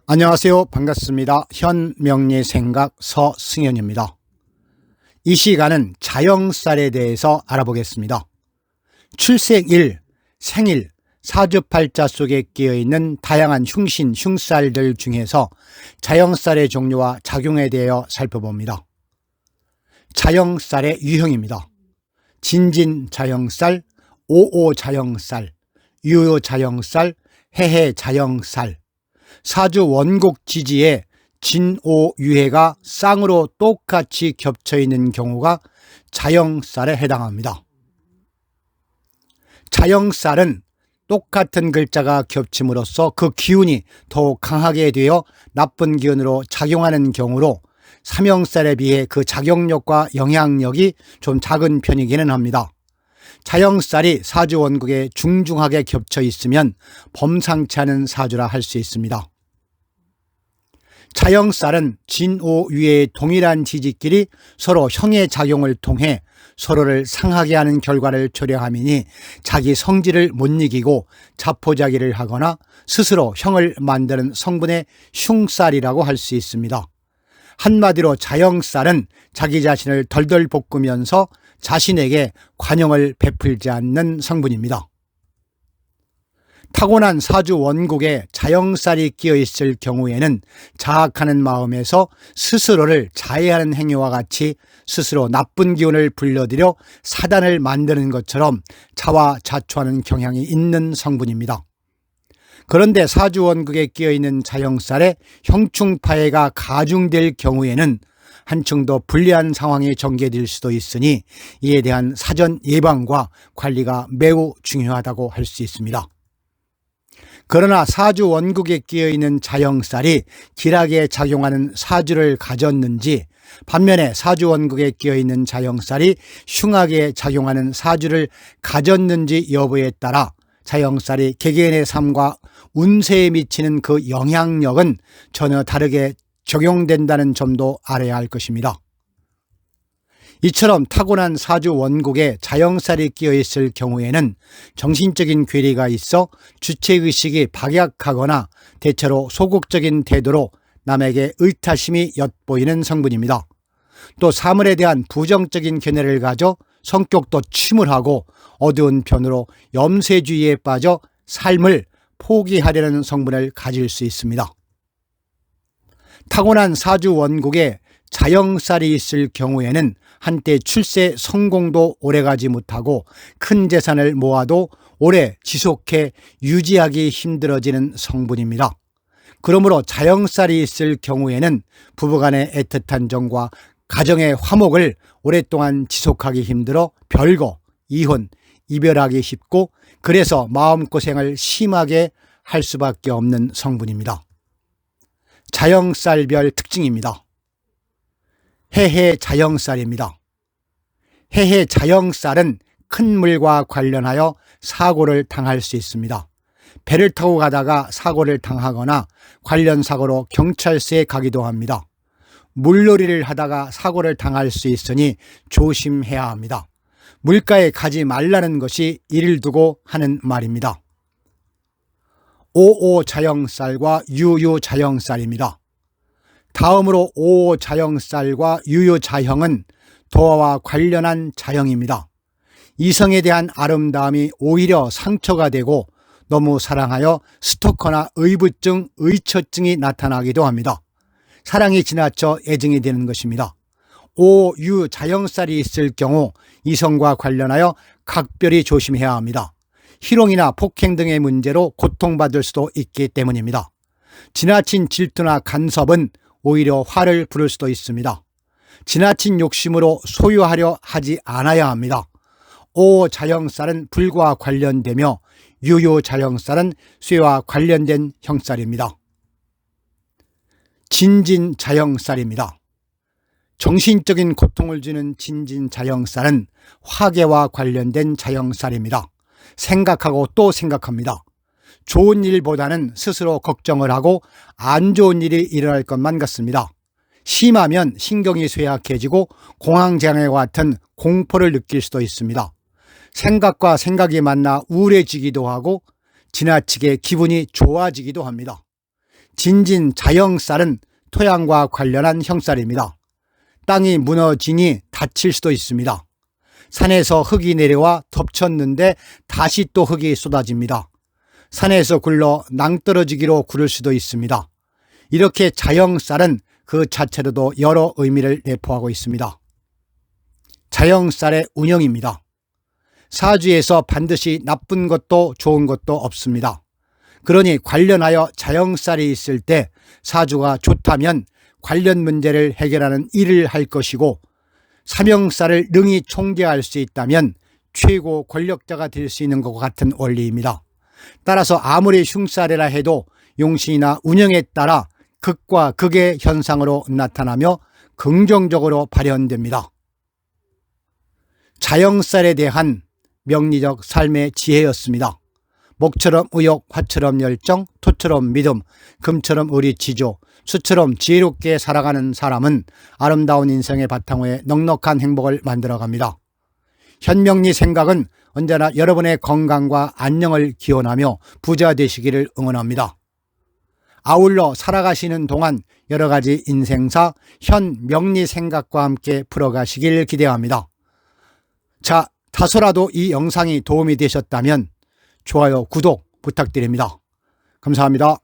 안녕하세요. 반갑습니다. 현명리생각 서승현입니다. 이 시간은 자영살에 대해서 알아보겠습니다. 출생일, 생일, 사주팔자 속에 끼어있는 다양한 흉신, 흉살들 중에서 자영살의 종류와 작용에 대하여 살펴봅니다. 자영살의 유형입니다. 진진자영살, 오오자영살, 유효자영살, 해해자영살, 사주 원곡 지지에 진오유해가 쌍으로 똑같이 겹쳐있는 경우가 자영살에 해당합니다. 자영살은 똑같은 글자가 겹침으로써 그 기운이 더욱 강하게 되어 나쁜 기운으로 작용하는 경우로 삼형살에 비해 그 작용력과 영향력이 좀 작은 편이기는 합니다. 자영살이 사주 원곡에 중중하게 겹쳐 있으면 범상치 않은 사주라 할 수 있습니다. 자영살은 진오유의 동일한 지지끼리 서로 형의 작용을 통해 서로를 상하게 하는 결과를 초래함이니 자기 성질을 못 이기고 자포자기를 하거나 스스로 형을 만드는 성분의 흉살이라고 할 수 있습니다. 한마디로 자영살은 자기 자신을 덜덜 볶으면서 자신에게 관용을 베풀지 않는 성분입니다. 타고난 사주 원곡에 자영살이 끼어 있을 경우에는 자학하는 마음에서 스스로를 자해하는 행위와 같이 스스로 나쁜 기운을 불러들여 사단을 만드는 것처럼 자화자초하는 경향이 있는 성분입니다. 그런데 사주 원곡에 끼어 있는 자영살에 형충파해가 가중될 경우에는 한층 더 불리한 상황이 전개될 수도 있으니 이에 대한 사전 예방과 관리가 매우 중요하다고 할 수 있습니다. 그러나 사주 원곡에 끼어있는 자영살이 길하게 작용하는 사주를 가졌는지, 반면에 사주 원곡에 끼어있는 자영살이 흉하게 작용하는 사주를 가졌는지 여부에 따라 자영살이 개개인의 삶과 운세에 미치는 그 영향력은 전혀 다르게 적용된다는 점도 알아야 할 것입니다. 이처럼 타고난 사주 원곡에 자영살이 끼어있을 경우에는 정신적인 괴리가 있어 주체의식이 박약하거나 대체로 소극적인 태도로 남에게 의타심이 엿보이는 성분입니다. 또 사물에 대한 부정적인 견해를 가져 성격도 침울하고 어두운 편으로 염세주의에 빠져 삶을 포기하려는 성분을 가질 수 있습니다. 타고난 사주 원곡에 자영살이 있을 경우에는 한때 출세 성공도 오래가지 못하고 큰 재산을 모아도 오래 지속해 유지하기 힘들어지는 성분입니다. 그러므로 자영살이 있을 경우에는 부부간의 애틋한 정과 가정의 화목을 오랫동안 지속하기 힘들어 별거, 이혼, 이별하기 쉽고 그래서 마음고생을 심하게 할 수밖에 없는 성분입니다. 자영살별 특징입니다. 해해 자영살입니다. 해해 자영살은 큰 물과 관련하여 사고를 당할 수 있습니다. 배를 타고 가다가 사고를 당하거나 관련 사고로 경찰서에 가기도 합니다. 물놀이를 하다가 사고를 당할 수 있으니 조심해야 합니다. 물가에 가지 말라는 것이 이를 두고 하는 말입니다. 오오자영살과 유유자영살입니다. 다음으로 오오자영살과 유유자형은 도화와 관련한 자형입니다. 이성에 대한 아름다움이 오히려 상처가 되고 너무 사랑하여 스토커나 의부증, 의처증이 나타나기도 합니다. 사랑이 지나쳐 애증이 되는 것입니다. 오유자영살이 있을 경우 이성과 관련하여 각별히 조심해야 합니다. 희롱이나 폭행 등의 문제로 고통받을 수도 있기 때문입니다. 지나친 질투나 간섭은 오히려 화를 부를 수도 있습니다. 지나친 욕심으로 소유하려 하지 않아야 합니다. 오자영살은 불과 관련되며 유유자영살은 쇠와 관련된 형살입니다. 진진자영살입니다. 정신적인 고통을 주는 진진자영살은 화계와 관련된 자영살입니다. 생각하고 또 생각합니다. 좋은 일보다는 스스로 걱정을 하고 안 좋은 일이 일어날 것만 같습니다. 심하면 신경이 쇠약해지고 공황장애와 같은 공포를 느낄 수도 있습니다. 생각과 생각이 만나 우울해지기도 하고 지나치게 기분이 좋아지기도 합니다. 진진 자영살은 토양과 관련한 형살입니다. 땅이 무너지니 다칠 수도 있습니다. 산에서 흙이 내려와 덮쳤는데 다시 또 흙이 쏟아집니다. 산에서 굴러 낭떠러지기로 구를 수도 있습니다. 이렇게 자영살은 그 자체로도 여러 의미를 내포하고 있습니다. 자영살의 운영입니다. 사주에서 반드시 나쁜 것도 좋은 것도 없습니다. 그러니 관련하여 자영살이 있을 때 사주가 좋다면 관련 문제를 해결하는 일을 할 것이고, 사명살을 능히 총재할 수 있다면 최고 권력자가 될 수 있는 것과 같은 원리입니다. 따라서 아무리 흉살이라 해도 용신이나 운영에 따라 극과 극의 현상으로 나타나며 긍정적으로 발현됩니다. 자영살에 대한 명리적 삶의 지혜였습니다. 목처럼 의욕, 화처럼 열정, 토처럼 믿음, 금처럼 의리치조, 수처럼 지혜롭게 살아가는 사람은 아름다운 인생의 바탕 위에 넉넉한 행복을 만들어갑니다. 현명리 생각은 언제나 여러분의 건강과 안녕을 기원하며 부자 되시기를 응원합니다. 아울러 살아가시는 동안 여러 가지 인생사, 현명리 생각과 함께 풀어가시길 기대합니다. 자, 다소라도 이 영상이 도움이 되셨다면 좋아요, 구독 부탁드립니다. 감사합니다.